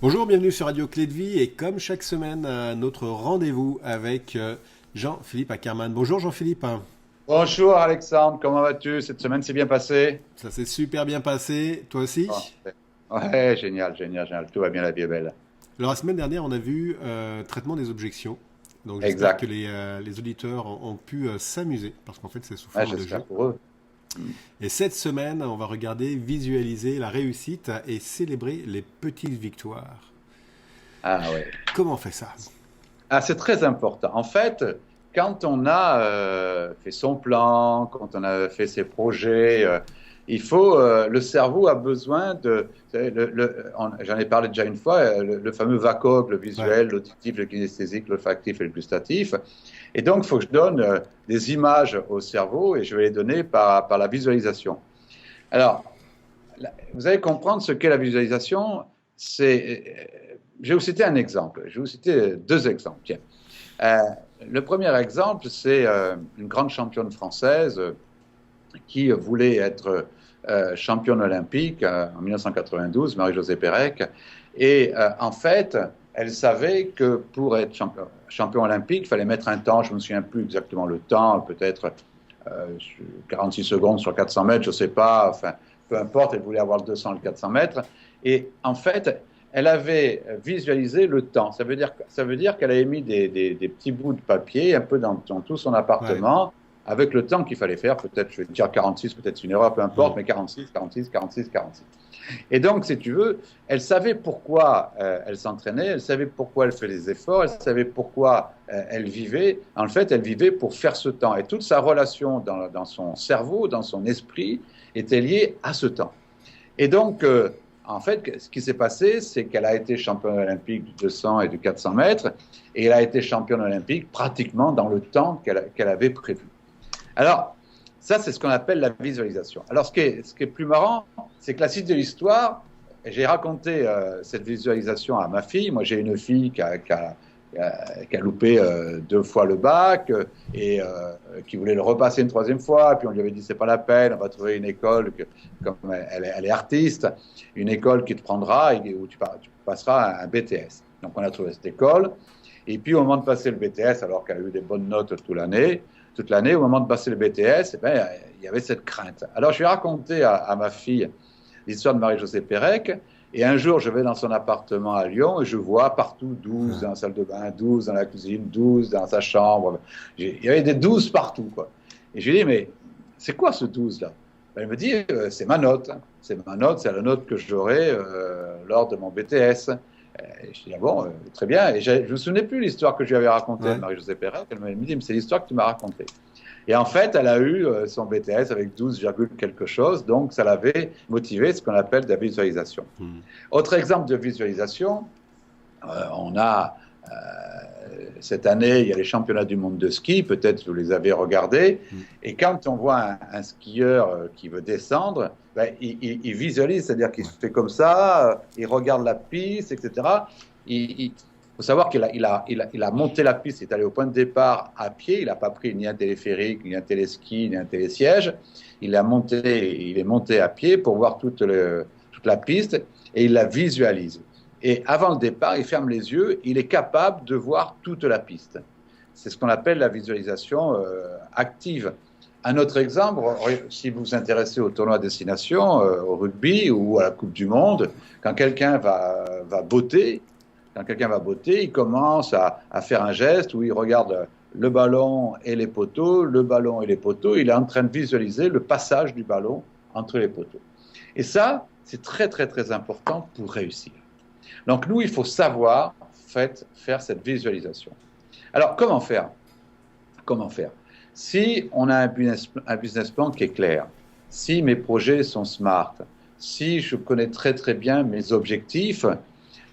Bonjour, bienvenue sur Radio Clé de Vie et comme chaque semaine, notre rendez-vous avec Jean-Philippe Ackermann. Bonjour Jean-Philippe. Bonjour Alexandre, comment vas-tu? Cette semaine s'est bien passée? Ça s'est super bien passé, toi Oh, aussi? ouais, génial, génial, génial. Tout va bien, la vie est belle. Alors la semaine dernière, on a vu traitement des objections. Donc j'espère que Exact. les auditeurs ont pu s'amuser parce qu'en fait c'est sous Ouais, forme de j'espère jeu. pour eux. Mm. Et cette semaine, on va regarder visualiser la réussite et célébrer les petites victoires. Ah ouais. Comment on fait ça? Ah, c'est très important. En fait, quand on a fait son plan, quand on a fait ses projets, le cerveau a besoin de, vous savez, j'en ai parlé déjà une fois, le fameux VACOG, le Ouais. visuel, l'auditif, le kinesthésique, l'olfactif et le gustatif. Et donc, il faut que je donne des images au cerveau et je vais les donner par la visualisation. Alors, vous allez comprendre ce qu'est la visualisation. Je vais vous citer un exemple. Je vais vous citer deux exemples. Tiens. Euh, le premier exemple, c'est une grande championne française qui voulait être championne olympique en 1992, Marie-Josée Pérec. Et en fait, elle savait que pour être champion olympique, il fallait mettre un temps, je ne me souviens plus exactement le temps, peut-être 46 secondes sur 400 mètres, je ne sais pas, enfin, peu importe, elle voulait avoir le 200, le 400 mètres. Et en fait, elle avait visualisé le temps. Ça veut dire qu'elle avait mis des petits bouts de papier un peu dans tout son Ouais. appartement avec le temps qu'il fallait faire. Peut-être, je vais dire 46, peut-être c'est une erreur, peu Hmm. importe, mais 46, 46, 46, 46. Et donc, si tu veux, elle savait pourquoi elle s'entraînait, elle savait pourquoi elle faisait des efforts, elle savait pourquoi elle vivait. En fait, elle vivait pour faire ce temps. Et toute sa relation dans son cerveau, dans son esprit, était liée à ce temps. Et donc, en fait, ce qui s'est passé, c'est qu'elle a été championne olympique du 200 et du 400 mètres, et elle a été championne olympique pratiquement dans le temps qu'elle avait prévu. Alors, ça, c'est ce qu'on appelle la visualisation. Alors, ce qui est plus marrant, c'est que la suite de l'histoire, j'ai raconté cette visualisation à ma fille. Moi, j'ai une fille qui a loupé deux fois le bac et qui voulait le repasser une troisième fois. Puis on lui avait dit, c'est pas la peine, on va trouver une école, comme elle est artiste, une école qui te prendra et où tu passeras un BTS. Donc, on a trouvé cette école. Et puis, au moment de passer le BTS, alors qu'elle a eu des bonnes notes toute l'année, au moment de passer le BTS, eh ben, il y avait cette crainte. Alors, je vais raconter à ma fille l'histoire de Marie-Josée Pérec. Et un jour, je vais dans son appartement à Lyon et je vois partout 12 dans la salle de bain, 12 dans la cuisine, 12 dans sa chambre. Il y avait des 12 partout, quoi. Et je lui dis, mais c'est quoi ce 12 là? Elle me dit, c'est ma note. C'est ma note, c'est la note que j'aurai lors de mon BTS. Et je dis, ah bon, très bien. Et je ne me souvenais plus l'histoire que je lui avais racontée de Ouais. Marie-Josée Pérec. Elle me dit, mais c'est l'histoire que tu m'as racontée. Et en fait, elle a eu son BTS avec 12, quelque chose, donc ça l'avait motivé, ce qu'on appelle de la visualisation. Hmm. Autre exemple de visualisation, on a cette année, il y a les championnats du monde de ski, peut-être vous les avez regardés, Hmm. et quand on voit un skieur qui veut descendre, ben, il visualise, c'est-à-dire qu'il Ouais. se fait comme ça, il regarde la piste, etc. Il faut savoir qu'il a monté la piste, il est allé au point de départ à pied, il n'a pas pris ni un téléphérique, ni un téléski, ni un télésiège, il est monté à pied pour voir toute la piste et il la visualise. Et avant le départ, il ferme les yeux, il est capable de voir toute la piste. C'est ce qu'on appelle la visualisation active. Un autre exemple, si vous vous intéressez au tournoi à destination, au rugby ou à la Coupe du Monde, quand quelqu'un va botter, il commence à faire un geste où il regarde le ballon et les poteaux, le ballon et les poteaux, il est en train de visualiser le passage du ballon entre les poteaux. Et ça, c'est très, très, très important pour réussir. Donc, nous, il faut savoir faire cette visualisation. Alors, comment faire? Comment faire? Si on a un business plan qui est clair, si mes projets sont smart, si je connais très, très bien mes objectifs,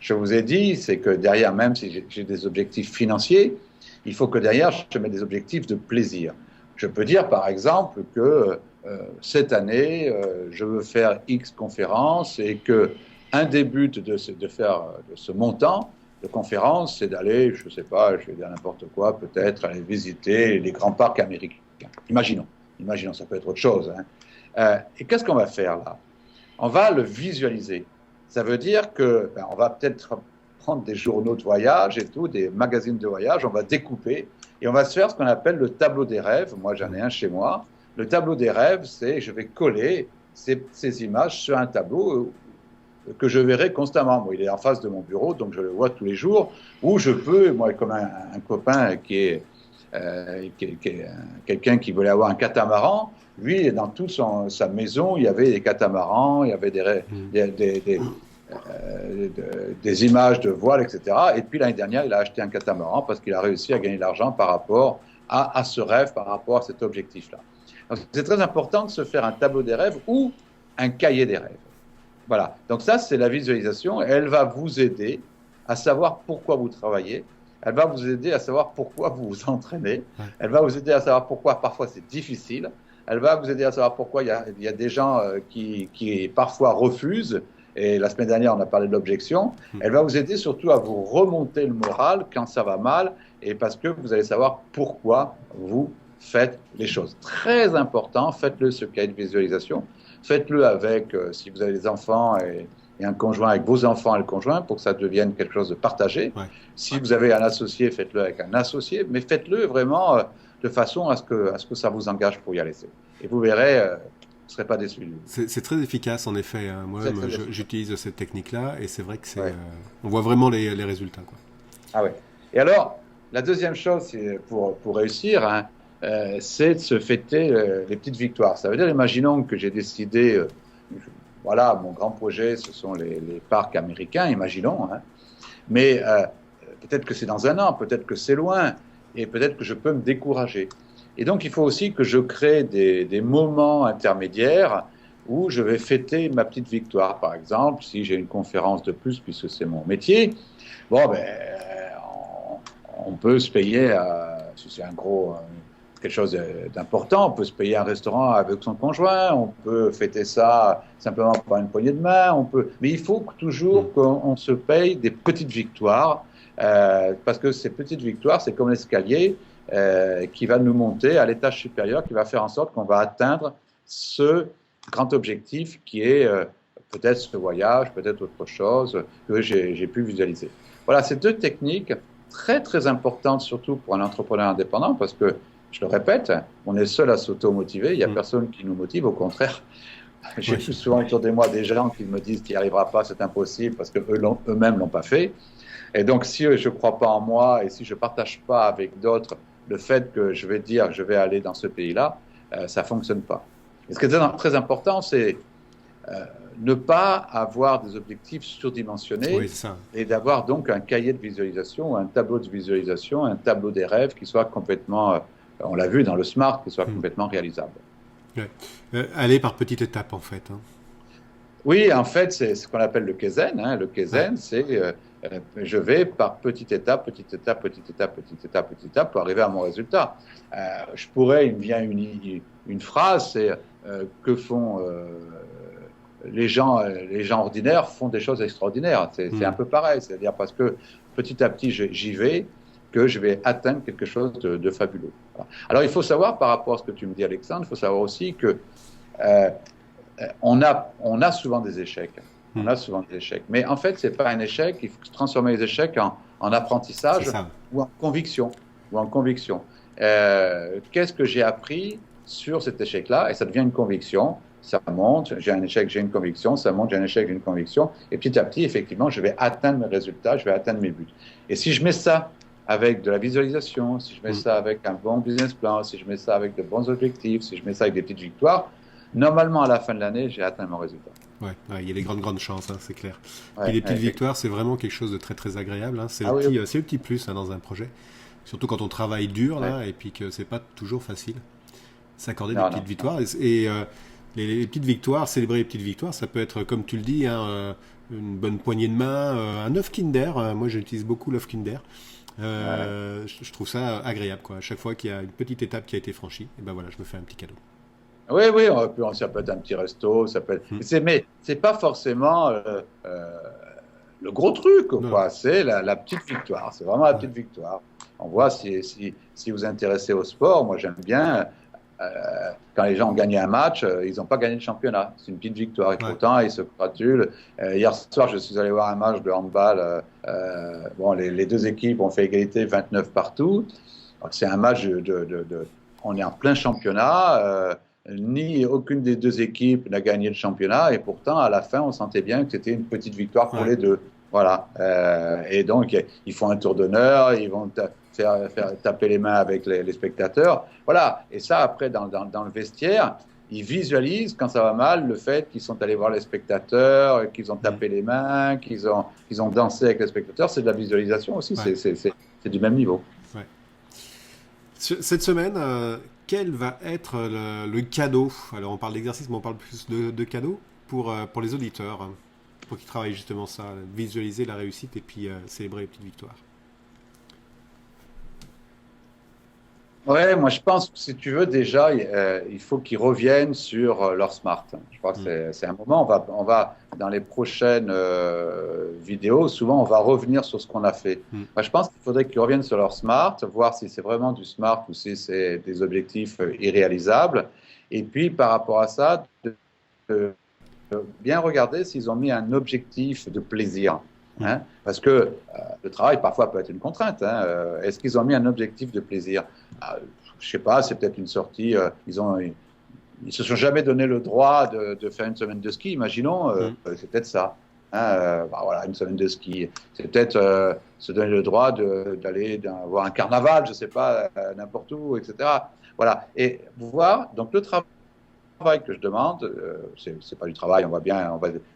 je vous ai dit, c'est que derrière, même si j'ai des objectifs financiers, il faut que derrière, je mette des objectifs de plaisir. Je peux dire, par exemple, que cette année, je veux faire X conférences et que un des buts de ce montant de conférence, c'est d'aller, je ne sais pas, je vais dire n'importe quoi, peut-être aller visiter les grands parcs américains. Imaginons, ça peut être autre chose. Hein. Et qu'est-ce qu'on va faire là? On va le visualiser. Ça veut dire que on va peut-être prendre des journaux de voyage et tout, des magazines de voyage, on va découper et on va se faire ce qu'on appelle le tableau des rêves. Moi, j'en ai un chez moi. Le tableau des rêves, c'est je vais coller ces images sur un tableau que je verrai constamment. Moi, il est en face de mon bureau, donc je le vois tous les jours. Ou je peux, moi, comme un copain qui est quelqu'un qui voulait avoir un catamaran, lui, dans toute sa maison, il y avait des catamarans, il y avait des images de voiles, etc. Et puis l'année dernière, il a acheté un catamaran parce qu'il a réussi à gagner de l'argent par rapport à ce rêve, par rapport à cet objectif-là. Donc, c'est très important de se faire un tableau des rêves ou un cahier des rêves. Voilà. Donc ça, c'est la visualisation. Elle va vous aider à savoir pourquoi vous travaillez. Elle va vous aider à savoir pourquoi vous vous entraînez. Elle va vous aider à savoir pourquoi parfois c'est difficile. Elle va vous aider à savoir pourquoi il y a des gens qui parfois refusent. Et la semaine dernière, on a parlé de l'objection. Elle va vous aider surtout à vous remonter le moral quand ça va mal et parce que vous allez savoir pourquoi vous faites les choses. Très important, faites-le ce cahier de visualisation. Faites-le avec, si vous avez des enfants et un conjoint, avec vos enfants et le conjoint, pour que ça devienne quelque chose de partagé. Ouais. Si vous avez un associé, faites-le avec un associé, mais faites-le vraiment de façon à ce que ça vous engage pour y aller. Et vous verrez, vous ne serez pas déçus. C'est très efficace, en effet. Moi-même, j'utilise cette technique-là, et c'est vrai que on voit vraiment les résultats, quoi. Ah ouais. Et alors, la deuxième chose pour réussir, c'est de se fêter les petites victoires. Ça veut dire, imaginons que j'ai décidé, voilà, mon grand projet, ce sont les parcs américains, imaginons, mais peut-être que c'est dans un an, peut-être que c'est loin, et peut-être que je peux me décourager. Et donc, il faut aussi que je crée des moments intermédiaires où je vais fêter ma petite victoire. Par exemple, si j'ai une conférence de plus, puisque c'est mon métier, bon, on peut se payer, si c'est quelque chose d'important, on peut se payer un restaurant avec son conjoint, on peut fêter ça simplement par une poignée de main, mais il faut toujours qu'on se paye des petites victoires, parce que ces petites victoires, c'est comme l'escalier qui va nous monter à l'étage supérieur, qui va faire en sorte qu'on va atteindre ce grand objectif qui est peut-être ce voyage, peut-être autre chose que j'ai pu visualiser. Voilà, ces deux techniques très très importantes, surtout pour un entrepreneur indépendant, parce que je le répète, on est seul à s'auto-motiver, il n'y a personne qui nous motive, au contraire. J'ai plus souvent autour de moi des gens qui me disent qu'il n'y arrivera pas, c'est impossible, parce qu'eux-mêmes ne l'ont pas fait. Et donc, si je ne crois pas en moi et si je ne partage pas avec d'autres le fait que je vais dire je vais aller dans ce pays-là, ça ne fonctionne pas. Et ce qui est très important, c'est ne pas avoir des objectifs surdimensionnés et d'avoir donc un cahier de visualisation, un tableau de visualisation, un tableau des rêves qui soit complètement... on l'a vu dans le SMART, qui soit complètement réalisable. Ouais. Aller par petites étapes, en fait. Oui, en fait, c'est ce qu'on appelle le Kaizen. Le Kaizen, c'est je vais par petite étape, petite étape, petite étape, petite étape, petite étape pour arriver à mon résultat. Il me vient une phrase, c'est que font les gens ordinaires font des choses extraordinaires. C'est un peu pareil, c'est-à-dire parce que petit à petit, j'y vais, que je vais atteindre quelque chose de fabuleux. Voilà. Alors, il faut savoir, par rapport à ce que tu me dis, Alexandre, il faut savoir aussi que on a souvent des échecs. On a souvent des échecs. Mais en fait, ce n'est pas un échec. Il faut transformer les échecs en apprentissage ou en conviction. Qu'est-ce que j'ai appris sur cet échec-là? Et ça devient une conviction. Ça monte, j'ai un échec, j'ai une conviction. Ça monte, j'ai un échec, j'ai une conviction. Et petit à petit, effectivement, je vais atteindre mes résultats, je vais atteindre mes buts. Et si je mets ça avec de la visualisation, si je mets ça avec un bon business plan, si je mets ça avec de bons objectifs, si je mets ça avec des petites victoires, normalement, à la fin de l'année, j'ai atteint mon résultat. Ouais, il y a les grandes chances, c'est clair. Et les petites victoires, c'est vraiment quelque chose de très très agréable. C'est le petit plus dans un projet. Surtout quand on travaille dur, et puis que c'est pas toujours facile. S'accorder des petites victoires. Et les petites victoires, célébrer les petites victoires, ça peut être, comme tu le dis, une bonne poignée de main, un œuf Kinder. Moi, j'utilise beaucoup l'œuf Kinder. Je trouve ça agréable, quoi. À chaque fois qu'il y a une petite étape qui a été franchie, et ben voilà, je me fais un petit cadeau. Oui, ça peut être un petit resto, ça peut être... Mais c'est pas forcément le gros truc, quoi. C'est la petite victoire. C'est vraiment la petite victoire. On voit si vous vous intéressez au sport, moi j'aime bien quand les gens ont gagné un match, ils n'ont pas gagné le championnat. C'est une petite victoire. Et pourtant, ils se gratulent. Hier soir, je suis allé voir un match de handball. Bon, les deux équipes ont fait égalité 29 partout. Donc, c'est un match on est en plein championnat. Ni aucune des deux équipes n'a gagné le championnat. Et pourtant, à la fin, on sentait bien que c'était une petite victoire pour les deux. Voilà. Et donc, ils font un tour d'honneur. Ils vont faire taper les mains avec les spectateurs. Voilà. Et ça, après, dans le vestiaire, ils visualisent, quand ça va mal, le fait qu'ils sont allés voir les spectateurs, qu'ils ont tapé les mains, qu'ils ont dansé avec les spectateurs. C'est de la visualisation aussi. C'est du même niveau. Ouais. Cette semaine, quel va être le cadeau? Alors, on parle d'exercice, mais on parle plus de cadeau pour les auditeurs, pour qu'ils travaillent justement ça, visualiser la réussite et puis célébrer les petites victoires. Ouais, moi je pense que si tu veux déjà, il faut qu'ils reviennent sur leur smart. Je crois que c'est un moment. On va dans les prochaines vidéos, souvent on va revenir sur ce qu'on a fait. Moi, je pense qu'il faudrait qu'ils reviennent sur leur smart, voir si c'est vraiment du smart ou si c'est des objectifs irréalisables. Et puis par rapport à ça, bien regarder s'ils ont mis un objectif de plaisir. Hein, parce que le travail parfois peut être une contrainte. Hein, est-ce qu'ils ont mis un objectif de plaisir? Je sais pas, c'est peut-être une sortie. Ils se sont jamais donné le droit de faire une semaine de ski. Imaginons, c'est peut-être ça. Hein, voilà, une semaine de ski. C'est peut-être se donner le droit d'aller voir un carnaval, je sais pas, n'importe où, etc. Voilà. Et voir. Donc le travail que je demande, c'est pas du travail,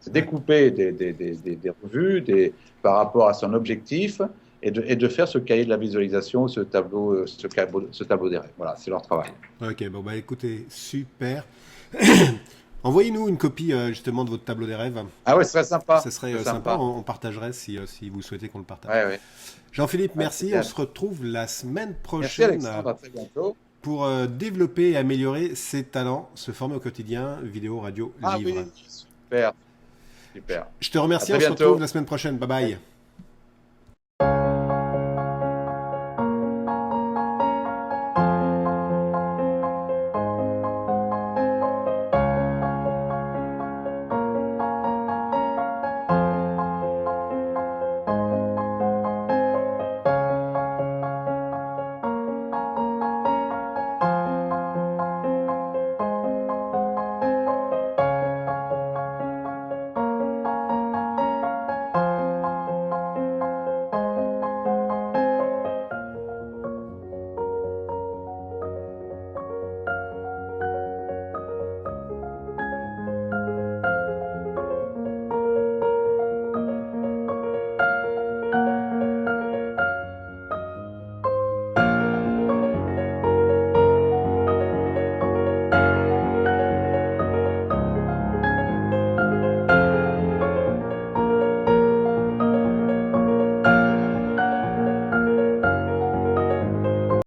c'est découper des revues par rapport à son objectif et de faire ce cahier de la visualisation, ce tableau des rêves. Voilà, c'est leur travail. Ok, bon bah écoutez, super. Envoyez-nous une copie justement de votre tableau des rêves. Ah ouais, ce serait sympa. Ce serait sympa, on partagerait si vous souhaitez qu'on le partage. Ouais. Jean-Philippe, merci, on se retrouve la semaine prochaine. Merci Alexandre, à très bientôt. Pour développer et améliorer ses talents, se former au quotidien, vidéo, radio, livre. Oui, super. Je te remercie, on se retrouve la semaine prochaine. Bye bye.